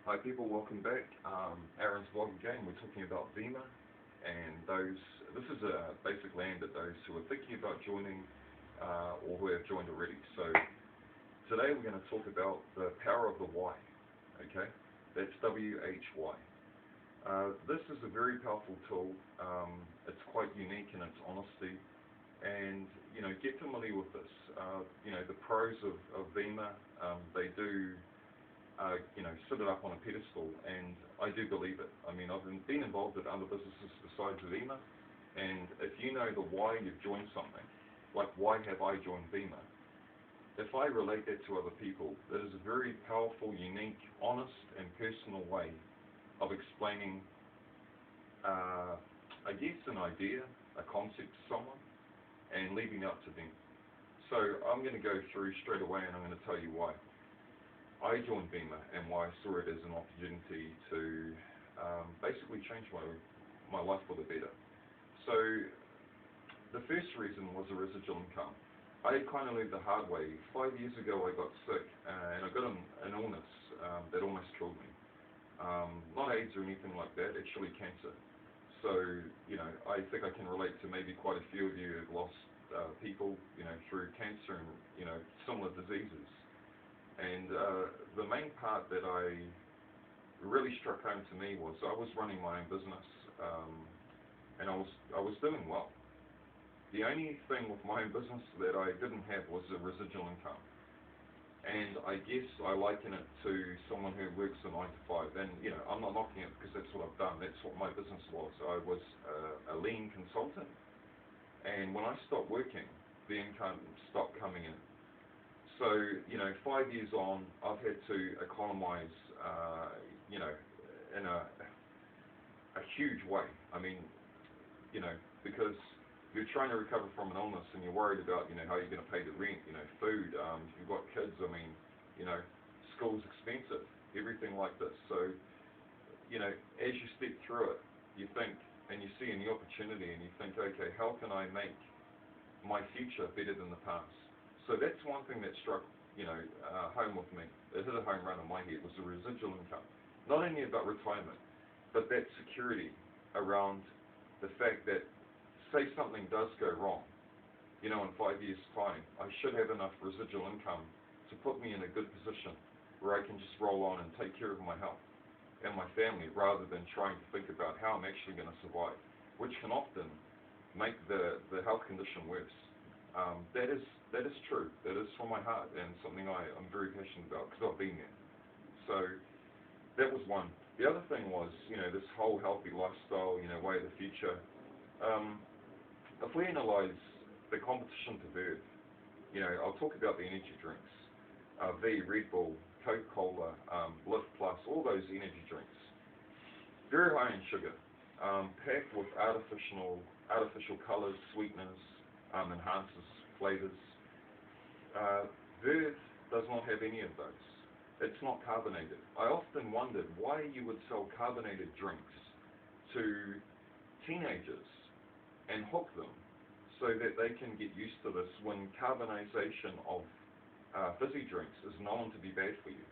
Hi people, welcome back. Aaron's vlog again. We're talking about Vemma and this is basically aimed at those who are thinking about joining or who have joined already. So today we're going to talk about the power of the why, okay? That's W-H-Y. This is a very powerful tool. It's quite unique in its honesty, and get familiar with this. The pros of Vemma, they do sit it up on a pedestal, and I do believe it. I mean, I've been involved with other businesses besides Vemma, and if you know the why you've joined something, like why have I joined Vemma, if I relate that to other people, it is a very powerful, unique, honest, and personal way of explaining, I guess, an idea, a concept to someone, and leaving it up to them. So I'm going to go through straight away, and I'm going to tell you why I joined Vemma and why I saw it as an opportunity to basically change my life for the better. So the first reason was a residual income. I kind of learned the hard way. 5 years ago I got sick and I got an illness that almost killed me. Not AIDS or anything like that, actually cancer. So, I think I can relate to maybe quite a few of you who've lost people, through cancer and, similar diseases. And the main part that really struck home to me was I was running my own business, and I was doing well. The only thing with my own business that I didn't have was a residual income. And I guess I liken it to someone who works a 9 to 5. And I'm not knocking it because that's what I've done. That's what my business was. I was a lean consultant, and when I stopped working, the income stopped coming in. So, 5 years on, I've had to economize, in a huge way. I mean, because you're trying to recover from an illness and you're worried about, how you're going to pay the rent, food, if you've got kids, I mean, school's expensive, everything like this. So, as you step through it, you think, and you see any opportunity and you think, okay, how can I make my future better than the past? So that's one thing that struck, home with me. It hit a home run in my head, was the residual income. Not only about retirement, but that security around the fact that, say something does go wrong, in 5 years' time, I should have enough residual income to put me in a good position where I can just roll on and take care of my health and my family, rather than trying to think about how I'm actually going to survive, which can often make the health condition worse. That is true. That is from my heart, and something I'm very passionate about because I've been there. So that was one. The other thing was, this whole healthy lifestyle, way of the future. If we analyze the competition to birth, I'll talk about the energy drinks, Red Bull, Coca-Cola, Lift Plus, all those energy drinks. Very high in sugar, packed with artificial colors, sweeteners, enhances, flavors. Verve does not have any of those. It's not carbonated. I often wondered why you would sell carbonated drinks to teenagers and hook them so that they can get used to this, when carbonization of fizzy drinks is known to be bad for you.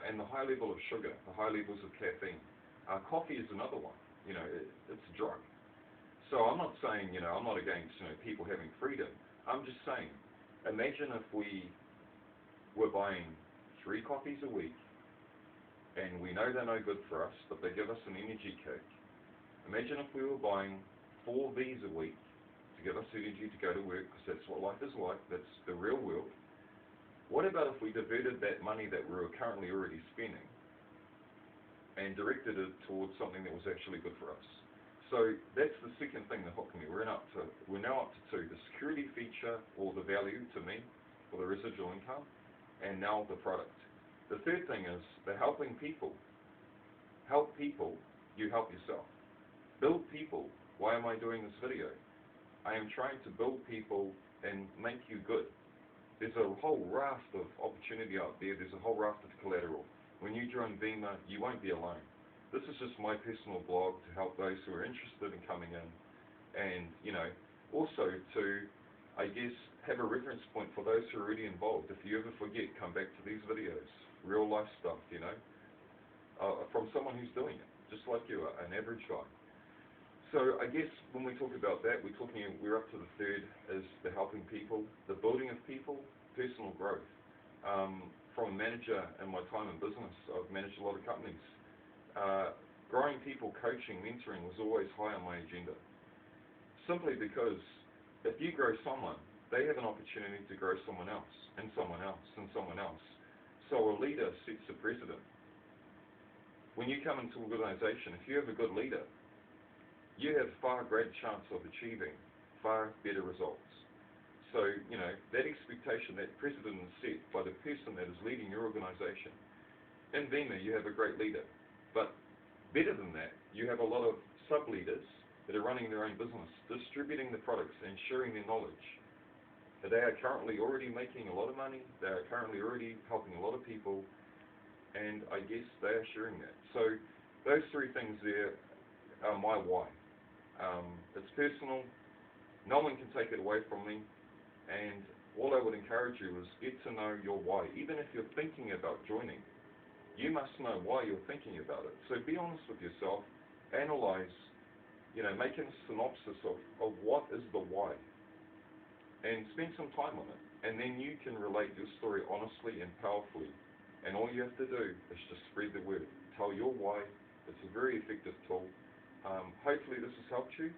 And the high level of sugar, the high levels of caffeine. Coffee is another one. It's a drug. So I'm not saying, I'm not against, people having freedom. I'm just saying, imagine if we were buying 3 coffees a week, and we know they're no good for us, but they give us an energy kick. Imagine if we were buying 4 of these a week to give us energy to go to work, because that's what life is like, that's the real world. What about if we diverted that money that we were currently already spending and directed it towards something that was actually good for us? So that's the second thing that hooked me. We're now up to 2, the security feature, or the value to me, or the residual income, and now the product. The third thing is the helping people. Help people, you help yourself. Build people. Why am I doing this video? I am trying to build people and make you good. There's a whole raft of opportunity out there. There's a whole raft of collateral. When you join Vemma, you won't be alone. This is just my personal blog to help those who are interested in coming in, and also to, I guess, have a reference point for those who are already involved. If you ever forget, come back to these videos. Real life stuff, from someone who's doing it, just like you are, an average guy. So I guess when we talk about that, we're up to the third, is the helping people, the building of people, personal growth. From a manager in my time in business, I've managed a lot of companies. Growing people, coaching, mentoring was always high on my agenda. Simply because if you grow someone, they have an opportunity to grow someone else, and someone else, and someone else. So a leader sets the precedent. When you come into an organization, if you have a good leader, you have far greater chance of achieving far better results. So, that expectation, that precedent is set by the person that is leading your organization. In Vemma, you have a great leader. But better than that, you have a lot of sub-leaders that are running their own business, distributing the products and sharing their knowledge. They are currently already making a lot of money. They are currently already helping a lot of people. And I guess they are sharing that. So those three things there are my why. It's personal. No one can take it away from me. And all I would encourage you is get to know your why. Even if you're thinking about joining, you must know why you're thinking about it. So be honest with yourself. Analyze, make a synopsis of what is the why. And spend some time on it. And then you can relate your story honestly and powerfully. And all you have to do is just spread the word. Tell your why. It's a very effective tool. Hopefully this has helped you.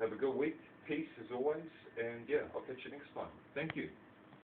Have a good week. Peace as always. And yeah, I'll catch you next time. Thank you.